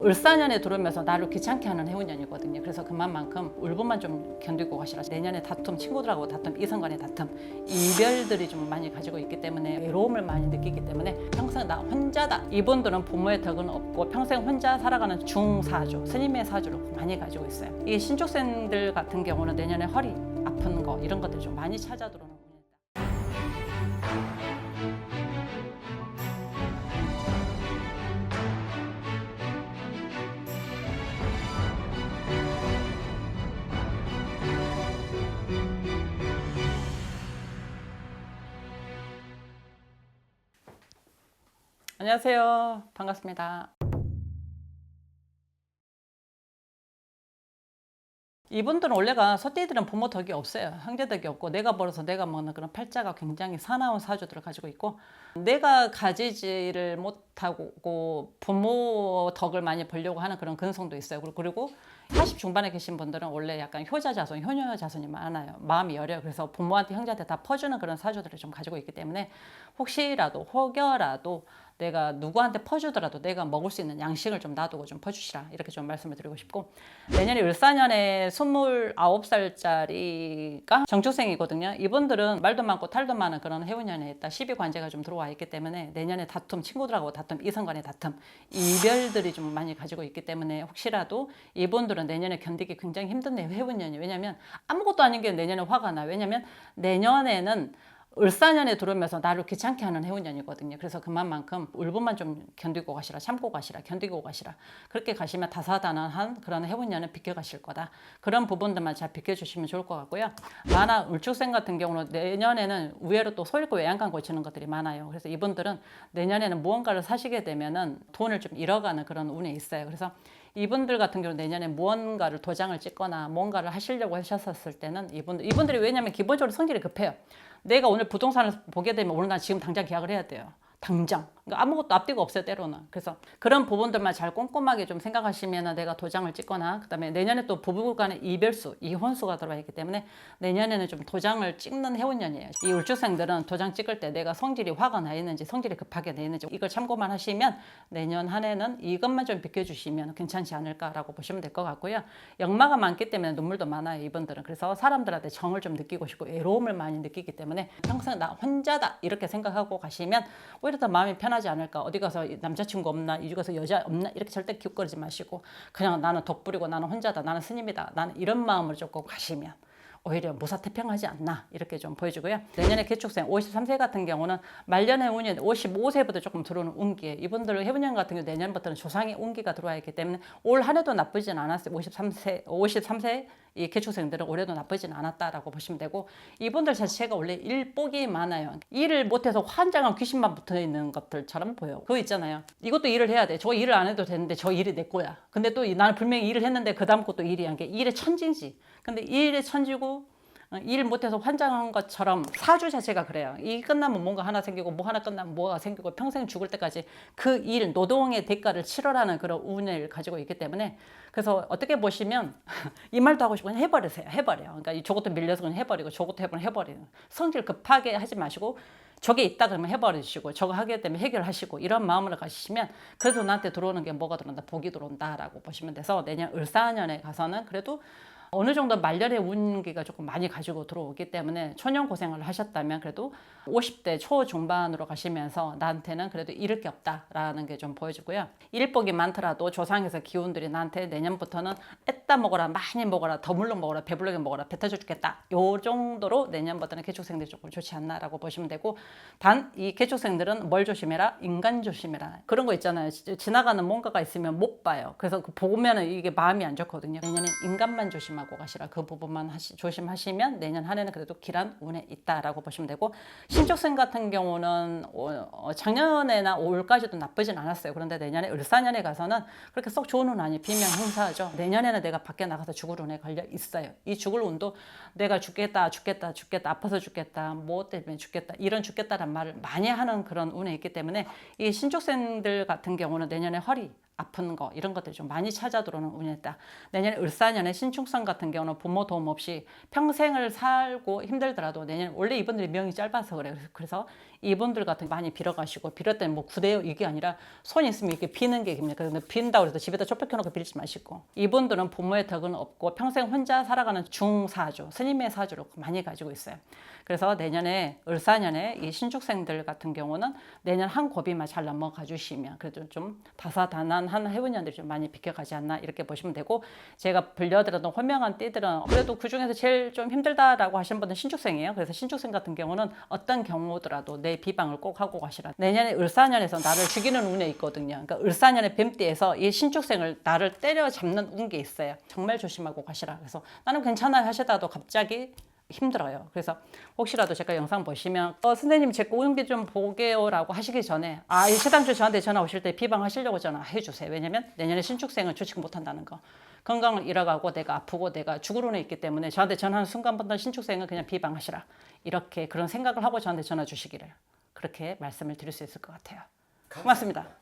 을사년에 들어오면서 나를 귀찮게 하는 해운년이거든요. 그래서 그만큼 울분만 좀 견디고 가시라. 내년에 다툼, 친구들하고 다툼, 이성 간의 다툼, 이별들이 좀 많이 가지고 있기 때문에 외로움을 많이 느끼기 때문에 평생 나 혼자다. 이분들은 부모의 덕은 없고 평생 혼자 살아가는 중사주, 스님의 사주를 많이 가지고 있어요. 이 신축생들 같은 경우는 내년에 허리 아픈 거 이런 것들이 좀 많이 찾아 들어오는 운이다. 안녕하세요. 반갑습니다. 이분들은 원래가 소띠들은 부모 덕이 없어요. 형제 덕이 없고 내가 벌어서 내가 먹는 그런 팔자가 굉장히 사나운 사주들을 가지고 있고 내가 가지지를 못하고 부모 덕을 많이 벌려고 하는 그런 근성도 있어요. 그리고 40 중반에 계신 분들은 원래 약간 효자 자손, 효녀 자손이 많아요. 마음이 여려요. 그래서 부모한테 형제한테 다 퍼주는 그런 사주들을 좀 가지고 있기 때문에 혹여라도 내가 누구한테 퍼주더라도 내가 먹을 수 있는 양식을 좀 놔두고 좀 퍼주시라 이렇게 좀 말씀을 드리고 싶고 내년에 을사년에 29살짜리가 정축생이거든요. 이분들은 말도 많고 탈도 많은 그런 해운년에 있다. 12관제가 좀 들어와 있기 때문에 내년에 다툼, 친구들하고 다툼, 이성 간의 다툼, 이별들이 좀 많이 가지고 있기 때문에 혹시라도 이분들은 내년에 견디기 굉장히 힘든 해운년이에요. 왜냐면 아무것도 아닌 게 내년에 화가 나요. 왜냐면 내년에는 을사년에 들어오면서 나를 귀찮게 하는 해운년이거든요. 그래서 그만큼 울분만 좀 견디고 가시라. 참고 가시라. 견디고 가시라. 그렇게 가시면 다사다난한 그런 해운년은 비켜가실 거다. 그런 부분들만 잘 비켜주시면 좋을 것 같고요. 만화 을축생 같은 경우는 내년에는 우회로 또 소일고 외양간 고치는 것들이 많아요. 그래서 이분들은 내년에는 무언가를 사시게 되면은 돈을 좀 잃어가는 그런 운이 있어요. 그래서 이분들 같은 경우는 내년에 무언가를 도장을 찍거나 뭔가를 하시려고 하셨을 때는 이분들이 왜냐하면 기본적으로 성질이 급해요. 내가 오늘 부동산을 보게 되면 오늘 난 지금 당장 계약을 해야 돼요. 당장. 그러니까 아무것도 앞뒤가 없어요, 때로는. 그래서 그런 부분들만 잘 꼼꼼하게 좀 생각하시면 내가 도장을 찍거나 그다음에 내년에 또 부부 간의 이별수, 이혼수가 들어와 있기 때문에 내년에는 좀 도장을 찍는 해운년이에요. 이 울주생들은 도장 찍을 때 내가 성질이 화가 나 있는지 성질이 급하게 나 있는지 이걸 참고만 하시면 내년 한 해는 이것만 좀 비켜주시면 괜찮지 않을까라고 보시면 될 것 같고요. 역마가 많기 때문에 눈물도 많아요, 이분들은. 그래서 사람들한테 정을 좀 느끼고 싶고 외로움을 많이 느끼기 때문에 평생 나 혼자다 이렇게 생각하고 가시면 오히려 더 마음이 편하지 않을까. 어디 가서 남자친구 없나, 이주 가서 여자 없나 이렇게 절대 기웃거리지 마시고 그냥 나는 덕불이고 나는 혼자다, 나는 스님이다, 나는 이런 마음으로 조금 가시면 오히려 무사태평하지 않나 이렇게 좀 보여주고요. 내년에 개축생 53세 같은 경우는 말년의 운이 55세부터 조금 들어오는 운기에 이분들 해운년 같은 경우 내년부터는 조상의 운기가 들어와 있기 때문에 올 한 해도 나쁘진 않았어요. 53세 이 개축생들은 올해도 나쁘진 않았다라고 보시면 되고 이분들 자체가 원래 일복이 많아요. 일을 못해서 환장한 귀신만 붙어 있는 것들처럼 보여요. 그거 있잖아요. 이것도 일을 해야 돼. 저 일을 안 해도 되는데 저 일이 내 거야. 근데 또 나는 분명히 일을 했는데 그 다음 것도 일이 한 게 일의 천지지. 근데 일의 천지고 일 못해서 환장한 것처럼 사주 자체가 그래요. 이 끝나면 뭔가 하나 생기고 뭐 하나 끝나면 뭐가 생기고 평생 죽을 때까지 그 일, 노동의 대가를 치러라는 그런 운을 가지고 있기 때문에 그래서 어떻게 보시면 이 말도 하고 싶으면 해버리세요. 해버려요. 그러니까 저것도 밀려서 그냥 해버리고 저것도 해버리는 성질 급하게 하지 마시고 저게 있다 그러면 해버리시고 저거 하게 되면 해결하시고 이런 마음으로 가시면 그래도 나한테 들어오는 게 뭐가 들어온다? 복이 들어온다라고 보시면 돼서 내년 을사년에 가서는 그래도 어느 정도 말년의 운기가 조금 많이 가지고 들어오기 때문에 초년 고생을 하셨다면 그래도 50대 초중반으로 가시면서 나한테는 그래도 잃을 게 없다라는 게 좀 보여주고요. 일복이 많더라도 조상에서 기운들이 나한테 내년부터는 애따 먹어라, 많이 먹어라, 더물렁 먹어라, 배불르게 먹어라, 배 터져 죽겠다. 요 정도로 내년부터는 개축생들이 조금 좋지 않나라고 보시면 되고 단 이 개축생들은 뭘 조심해라? 인간 조심해라. 그런 거 있잖아요. 지나가는 뭔가가 있으면 못 봐요. 그래서 보면은 이게 마음이 안 좋거든요. 내년엔 인간만 조심하고 가시라. 그 부분만 조심하시면 내년 한 해는 그래도 길한 운에 있다라고 보시면 되고 신축생 같은 경우는 작년에나 올까지도 나쁘진 않았어요. 그런데 내년에 을사년에 가서는 그렇게 썩 좋은 운 아니에요. 비명 행사죠. 내년에는 내가 밖에 나가서 죽을 운에 걸려 있어요. 이 죽을 운도 내가 죽겠다 아파서 죽겠다 뭐 때문에 죽겠다 이런 죽겠다란 말을 많이 하는 그런 운에 있기 때문에 이 신축생들 같은 경우는 내년에 허리 아픈 거 이런 것들이 좀 많이 찾아 들어오는 운이었다. 내년에 을사년에 신축생 같은 경우는 부모 도움 없이 평생을 살고 힘들더라도 내년 원래 이분들이 명이 짧아서 그래요. 그래서 이분들 같은 많이 빌어가시고 빌었더니 뭐 구대요 이게 아니라 손이 있으면 이렇게 비는 게 깁니다. 그래서 빈다고 해서 집에다 좁혀놓고 빌지 마시고 이분들은 부모의 덕은 없고 평생 혼자 살아가는 중사주, 스님의 사주를 많이 가지고 있어요. 그래서 내년에 을사년에 이 신축생들 같은 경우는 내년 한 고비만 잘 넘어가 주시면 그래도 좀 다사다난한 해운년들이 좀 많이 비켜가지 않나 이렇게 보시면 되고 제가 불려드렸던 혼명한 띠들은 그래도 그중에서 제일 좀 힘들다라고 하시는 분은 신축생이에요. 그래서 신축생 같은 경우는 어떤 경우더라도 내 비방을 꼭 하고 가시라. 내년에 을사년에서 나를 죽이는 운에 있거든요. 그러니까 을사년의 뱀띠에서 이 신축생을 나를 때려잡는 운게 있어요. 정말 조심하고 가시라. 그래서 나는 괜찮아 하시다가도 갑자기 힘들어요. 그래서 혹시라도 제가 영상 보시면 선생님 제 운기 좀 보게요 라고 하시기 전에 이 시당초 저한테 전화 오실 때 비방하시려고 전화해 주세요. 왜냐면 내년에 신축생은 주식 못한다는 거. 건강을 잃어가고 내가 아프고 내가 죽을 운에 있기 때문에 저한테 전화하는 순간부터 신축생은 그냥 비방하시라. 이렇게 그런 생각을 하고 저한테 전화 주시기를 그렇게 말씀을 드릴 수 있을 것 같아요. 고맙습니다.